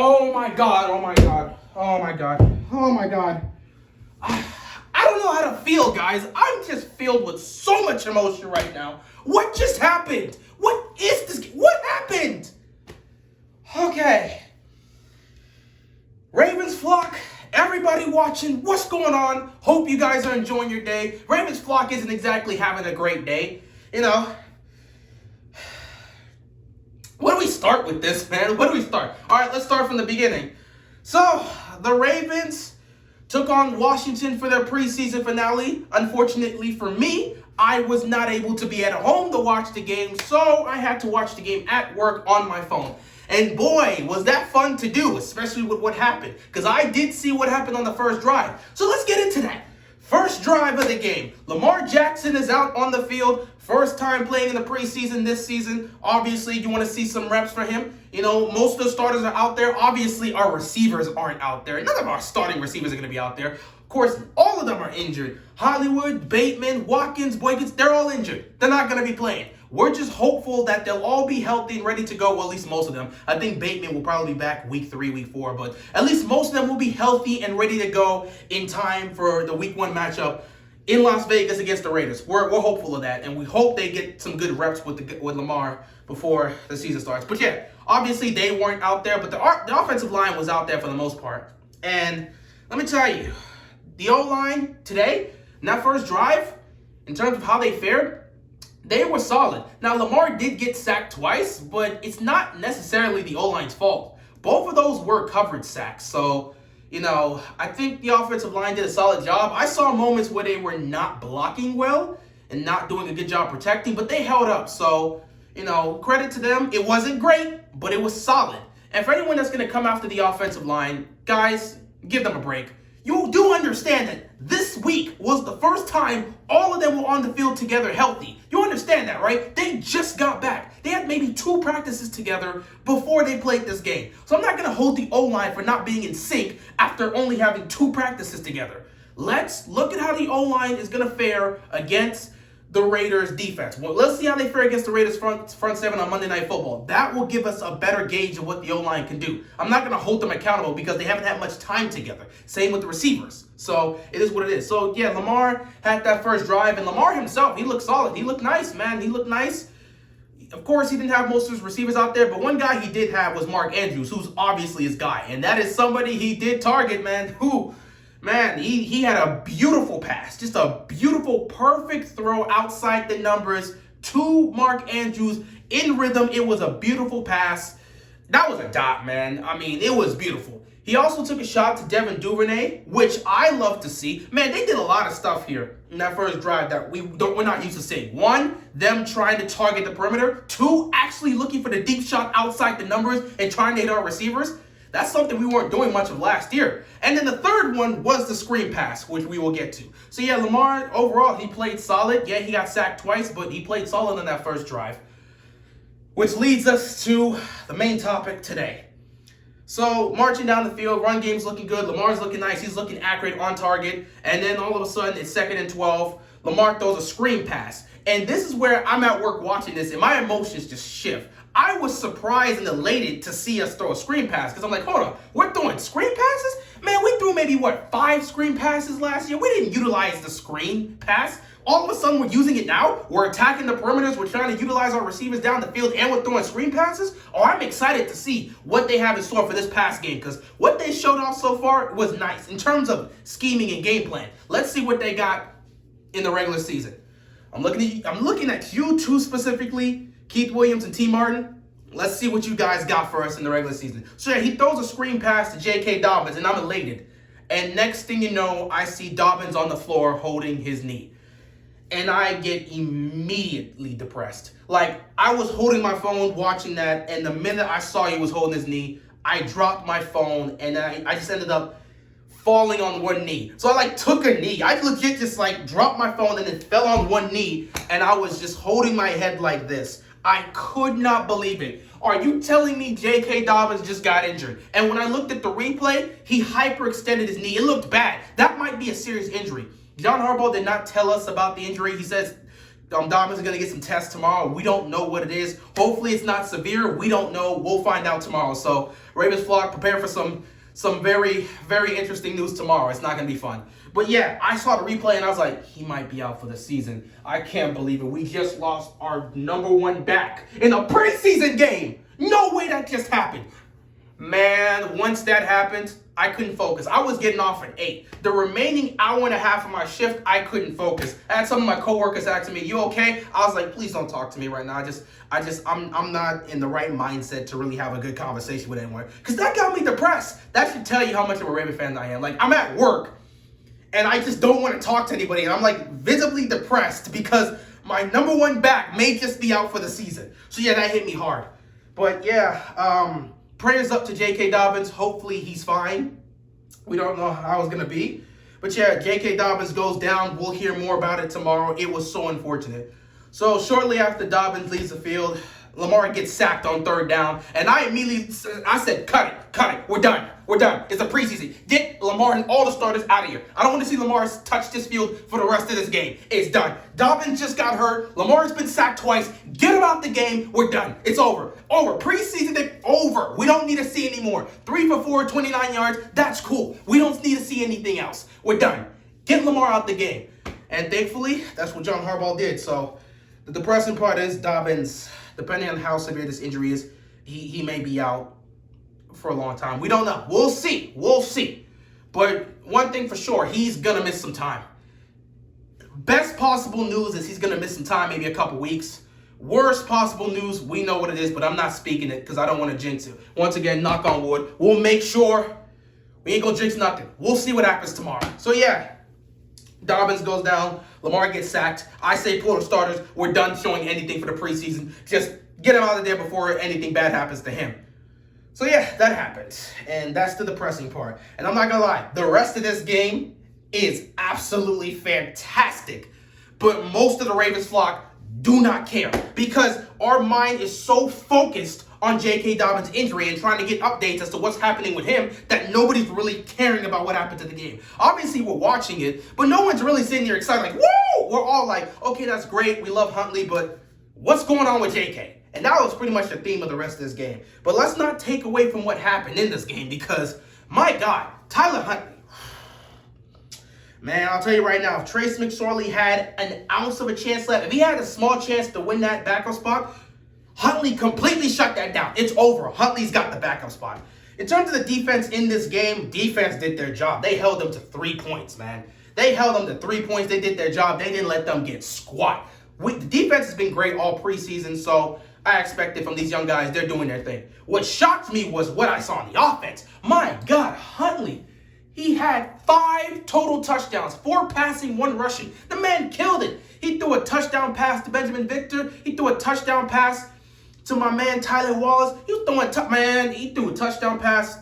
Oh my God, oh my God, oh my God, oh my God. I don't know how to feel, guys. I'm just filled with so much emotion right now. What just happened? What is this? What happened? Okay. Ravens flock, everybody watching, what's going on? Hope you guys are enjoying your day. Ravens flock isn't exactly having a great day. You know, where do we start with this, man? Where do we start? All right, let's start from the beginning. So, the Ravens took on Washington for their preseason finale. Unfortunately for me, I was not able to be at home to watch the game, so I had to watch the game at work on my phone. And boy, was that fun to do, especially with what happened, because I did see what happened on the first drive. So let's get into that. First drive of the game. Lamar Jackson is out on the field. First time playing in the preseason this season. Obviously, you want to see some reps for him. You know, most of the starters are out there. Obviously, our receivers aren't out there. None of our starting receivers are going to be out there. Of course, all of them are injured. Hollywood, Bateman, Watkins, Boykins, they're all injured. They're not going to be playing. We're just hopeful that they'll all be healthy and ready to go. Well, at least most of them. I think Bateman will probably be back week 3, week 4. But at least most of them will be healthy and ready to go in time for the week 1 matchup in Las Vegas against the Raiders. We're hopeful of that. And we hope they get some good reps with Lamar before the season starts. But yeah, obviously they weren't out there. But the offensive line was out there for the most part. And let me tell you, the O-line today, in that first drive, in terms of how they fared, they were solid. Now, Lamar did get sacked twice, but it's not necessarily the O-line's fault. Both of those were coverage sacks. So, you know, I think the offensive line did a solid job. I saw moments where they were not blocking well and not doing a good job protecting, but they held up. So, you know, credit to them. It wasn't great, but it was solid. And for anyone that's going to come after the offensive line, guys, give them a break. You do understand that this week was the first time all of them were on the field together healthy. You understand that, right? They just got back. They had maybe 2 practices together before they played this game. So I'm not going to hold the O-line for not being in sync after only having 2 practices together. Let's look at how the O-line is going to fare against the Raiders defense. Well, let's see how they fare against the Raiders front 7 on Monday Night Football. That will give us a better gauge of what the O-line can do. I'm not going to hold them accountable because they haven't had much time together. Same with the receivers. So it is what it is. So yeah, Lamar had that first drive, and Lamar himself, he looked solid. He looked nice, man. He looked nice. Of course, he didn't have most of his receivers out there, but one guy he did have was Mark Andrews, who's obviously his guy. And that is somebody he did target, man, Man, he had a beautiful pass. Just a beautiful, perfect throw outside the numbers to Mark Andrews in rhythm. It was a beautiful pass. That was a dot, man. I mean, it was beautiful. He also took a shot to Devin Duvernay, which I love to see. Man, they did a lot of stuff here in that first drive that we're not used to seeing. 1, them trying to target the perimeter. 2, actually looking for the deep shot outside the numbers and trying to hit our receivers. That's something we weren't doing much of last year. And then the third one was the screen pass, which we will get to. So yeah, Lamar, overall, he played solid. Yeah, he got sacked twice, but he played solid on that first drive. Which leads us to the main topic today. So, marching down the field, run game's looking good. Lamar's looking nice. He's looking accurate, on target. And then all of a sudden, it's 2nd and 12. Lamar throws a screen pass. And this is where I'm at work watching this, and my emotions just shift. I was surprised and elated to see us throw a screen pass because I'm like, hold on, we're throwing screen passes? Man, we threw maybe, 5 screen passes last year? We didn't utilize the screen pass. All of a sudden, we're using it now. We're attacking the perimeters. We're trying to utilize our receivers down the field, and we're throwing screen passes. Oh, I'm excited to see what they have in store for this pass game because what they showed off so far was nice in terms of scheming and game plan. Let's see what they got in the regular season. I'm looking at you two specifically, Keith Williams and T. Martin. Let's see what you guys got for us in the regular season. So yeah, he throws a screen pass to JK Dobbins, and I'm elated. And next thing you know, I see Dobbins on the floor holding his knee. And I get immediately depressed. Like, I was holding my phone watching that, and the minute I saw he was holding his knee, I dropped my phone, and I just ended up falling on one knee. So I took a knee. I legit just dropped my phone and then fell on one knee, and I was just holding my head like this. I could not believe it. Are you telling me JK Dobbins just got injured? And when I looked at the replay, he hyperextended his knee. It looked bad. That might be a serious injury. John Harbaugh did not tell us about the injury. He says Dobbins is going to get some tests tomorrow. We don't know what it is. Hopefully it's not severe. We don't know. We'll find out tomorrow. So Ravens flock, prepare for some very, very interesting news tomorrow. It's not going to be fun. But yeah, I saw the replay and I was like, he might be out for the season. I can't believe it. We just lost our #1 back in a preseason game. No way that just happened. Man, once that happened, I couldn't focus. I was getting off at 8. The remaining hour and a half of my shift, I couldn't focus. I had some of my coworkers asking me, "You okay?" I was like, "Please don't talk to me right now. I'm not in the right mindset to really have a good conversation with anyone." Because that got me depressed. That should tell you how much of a Raven fan I am. Like, I'm at work, and I just don't want to talk to anybody. And I'm like visibly depressed because my #1 back may just be out for the season. So yeah, that hit me hard. But yeah, prayers up to JK Dobbins. Hopefully he's fine. We don't know how it's going to be. But yeah, JK Dobbins goes down. We'll hear more about it tomorrow. It was so unfortunate. So shortly after Dobbins leaves the field, Lamar gets sacked on 3rd down. And I said, cut it. We're done. It's a preseason. Get Lamar and all the starters out of here. I don't want to see Lamar touch this field for the rest of this game. It's done. Dobbins just got hurt. Lamar's been sacked twice. Get him out the game. We're done. It's over. Preseason, over. We don't need to see anymore. 3 for 4, 29 yards. That's cool. We don't need to see anything else. We're done. Get Lamar out the game. And thankfully, that's what John Harbaugh did. So the depressing part is Dobbins, depending on how severe this injury is, he may be out for a long time. We don't know. We'll see. But one thing for sure, he's going to miss some time. Best possible news is he's going to miss some time, maybe a couple weeks. Worst possible news, we know what it is, but I'm not speaking it because I don't want to jinx it. Once again, knock on wood. We'll make sure we ain't going to jinx nothing. We'll see what happens tomorrow. So yeah, Dobbins goes down. Lamar gets sacked. I say pull the starters. We're done showing anything for the preseason. Just get him out of there before anything bad happens to him. So yeah, that happened. And that's the depressing part. And I'm not going to lie, the rest of this game is absolutely fantastic. But most of the Ravens flock do not care because our mind is so focused on JK Dobbins' injury and trying to get updates as to what's happening with him that nobody's really caring about what happened to the game. Obviously, we're watching it, but no one's really sitting there excited like, woo! We're all like, okay, that's great. We love Huntley, but what's going on with JK? And that was pretty much the theme of the rest of this game. But let's not take away from what happened in this game because, my God, Tyler Huntley. Man, I'll tell you right now, if Trace McSorley had an ounce of a chance left, if he had a small chance to win that backup spot, Huntley completely shut that down. It's over. Huntley's got the backup spot. In terms of the defense in this game, defense did their job. They held them to 3 points, man. They held them to 3 points. They did their job. They didn't let them get squat. The defense has been great all preseason, so I expected from these young guys, they're doing their thing. What shocked me was what I saw on the offense. My God, Huntley. He had 5 total touchdowns, 4 passing, 1 rushing. The man killed it. He threw a touchdown pass to Benjamin Victor. He threw a touchdown pass to my man Tyler Wallace. He threw a touchdown pass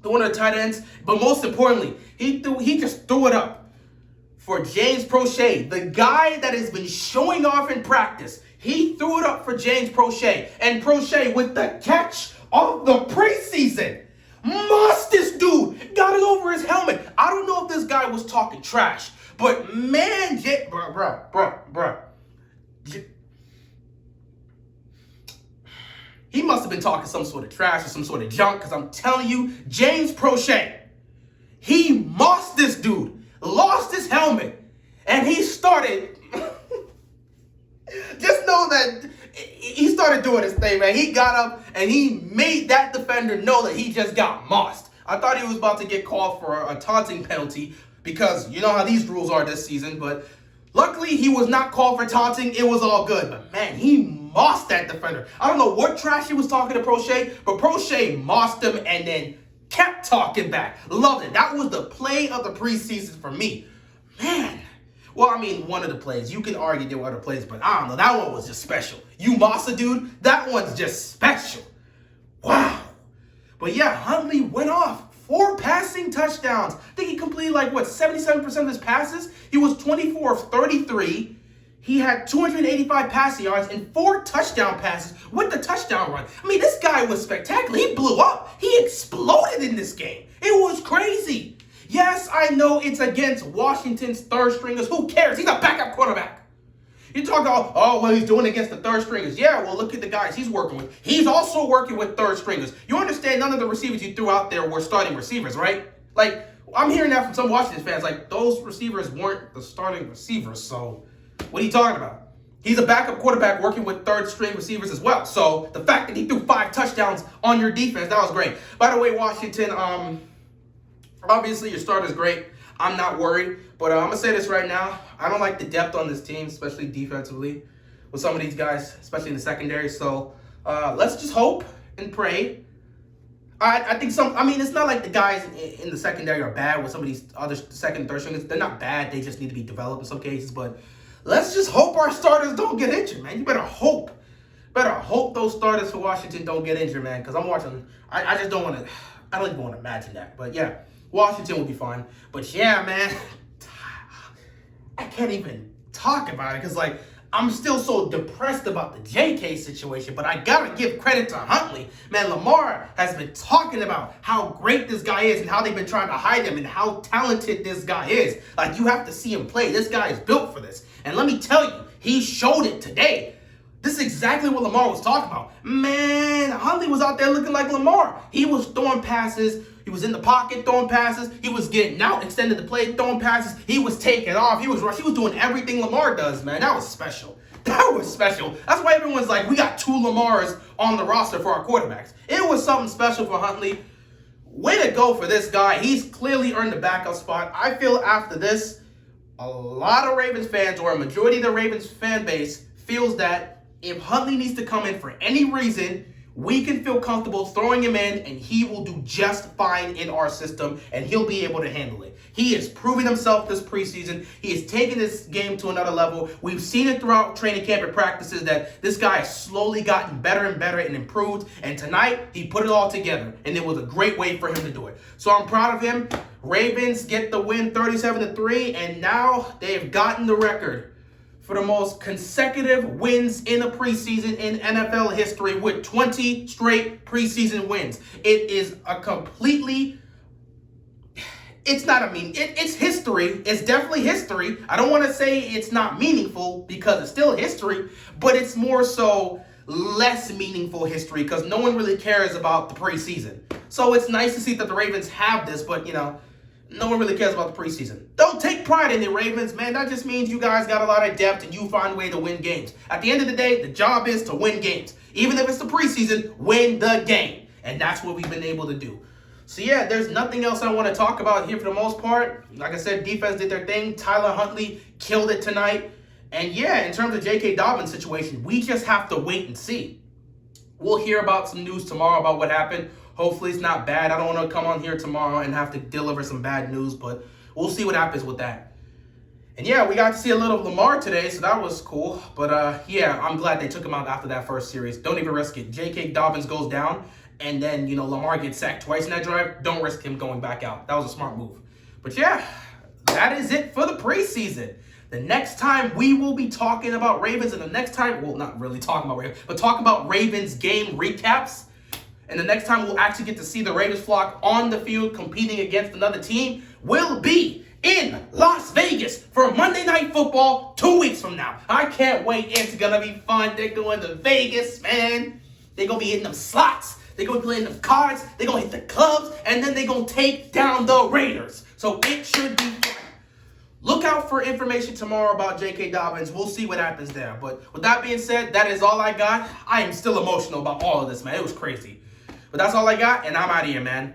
to one of the tight ends. But most importantly, he just threw it up for James Prochet, the guy that has been showing off in practice. He threw it up for James Prochet. And Prochet with the catch of the preseason. Must this dude got it over his helmet. I don't know if this guy was talking trash, but man, bruh. He must have been talking some sort of trash or some sort of junk because I'm telling you, James Prochet, he mossed this dude, lost his helmet, and he started, just know that he started doing his thing, man. He got up and he made that defender know that he just got mossed. I thought he was about to get called for a taunting penalty because you know how these rules are this season, but luckily he was not called for taunting. It was all good, but man, he mossed that defender. I don't know what trash he was talking to Prochet, but Prochet mossed him and then kept talking back. Loved it. That was the play of the preseason for me. Man. Well, I mean, one of the plays. You can argue there were other plays, but I don't know. That one was just special. You moss a dude, that one's just special. Wow. But yeah, Huntley went off. 4 passing touchdowns. I think he completed 77% of his passes. He was 24 of 33. He had 285 passing yards and 4 touchdown passes with the touchdown run. I mean, this guy was spectacular. He blew up. He exploded in this game. It was crazy. Yes, I know it's against Washington's 3rd stringers. Who cares? He's a backup quarterback. You talk about, oh, well, he's doing against the third stringers. Yeah, well, look at the guys he's working with. He's also working with third stringers. You understand none of the receivers you threw out there were starting receivers, right? Like, I'm hearing that from some Washington fans. Like, those receivers weren't the starting receivers. So, what are you talking about? He's a backup quarterback working with third-string receivers as well. So, the fact that he threw 5 touchdowns on your defense, that was great. By the way, Washington, obviously your starter's great. I'm not worried. But I'm going to say this right now. I don't like the depth on this team, especially defensively, with some of these guys, especially in the secondary. So, let's just hope and pray. I think it's not like the guys in the secondary are bad with some of these other second and third stringers. They're not bad. They just need to be developed in some cases. But let's just hope our starters don't get injured, man. You better hope. Those starters for Washington don't get injured, man. Because I'm watching. I just don't want to. I don't even want to imagine that. But yeah, Washington will be fine. But yeah, man, I can't even talk about it because I'm still so depressed about the JK situation, but I gotta give credit to Huntley. Man, Lamar has been talking about how great this guy is and how they've been trying to hide him and how talented this guy is. Like, you have to see him play. This guy is built for this. And let me tell you, he showed it today. This is exactly what Lamar was talking about. Man, Huntley was out there looking like Lamar. He was throwing passes. He was in the pocket throwing passes. He was getting out, extended the play, throwing passes. He was taking off. He was rushing. He was doing everything Lamar does, man. That was special. That was special. That's why everyone's like, we got 2 Lamars on the roster for our quarterbacks. It was something special for Huntley. Way to go for this guy. He's clearly earned the backup spot. I feel after this, a lot of Ravens fans, or a majority of the Ravens fan base, feels that if Huntley needs to come in for any reason, we can feel comfortable throwing him in, and he will do just fine in our system, and he'll be able to handle it. He is proving himself this preseason. He is taking this game to another level. We've seen it throughout training camp and practices that this guy has slowly gotten better and better and improved, and tonight, he put it all together, and it was a great way for him to do it. So I'm proud of him. Ravens get the win 37-3, and now they've gotten the record for the most consecutive wins in a preseason in NFL history with 20 straight preseason wins. It is a completely, it's history. It's definitely history. I don't want to say it's not meaningful because it's still history, but it's more so less meaningful history because no one really cares about the preseason. So it's nice to see that the Ravens have this, but no one really cares about the preseason. Don't take pride in it, Ravens, man. That just means you guys got a lot of depth and you find a way to win games. At the end of the day, the job is to win games. Even if it's the preseason, win the game. And that's what we've been able to do. So yeah, there's nothing else I want to talk about here for the most part. Like I said, defense did their thing. Tyler Huntley killed it tonight. And yeah, in terms of JK Dobbins' situation, we just have to wait and see. We'll hear about some news tomorrow about what happened. Hopefully it's not bad. I don't want to come on here tomorrow and have to deliver some bad news, but we'll see what happens with that. And yeah, we got to see a little of Lamar today, so that was cool. But yeah, I'm glad they took him out after that first series. Don't even risk it. JK Dobbins goes down, and then, Lamar gets sacked twice in that drive. Don't risk him going back out. That was a smart move. But yeah, that is it for the preseason. The next time we will be talking about Ravens, and the next time, well, not really talking about Ravens, but talking about Ravens game recaps. And the next time we'll actually get to see the Ravens flock on the field competing against another team will be in Las Vegas for Monday Night Football 2 weeks from now. I can't wait. It's going to be fun. They're going to Vegas, man. They're going to be hitting them slots. They're going to be playing them cards. They're going to hit the clubs. And then they're going to take down the Raiders. So it should be fun. Look out for information tomorrow about JK Dobbins. We'll see what happens there. But with that being said, that is all I got. I am still emotional about all of this, man. It was crazy. But that's all I got, and I'm out of here, man.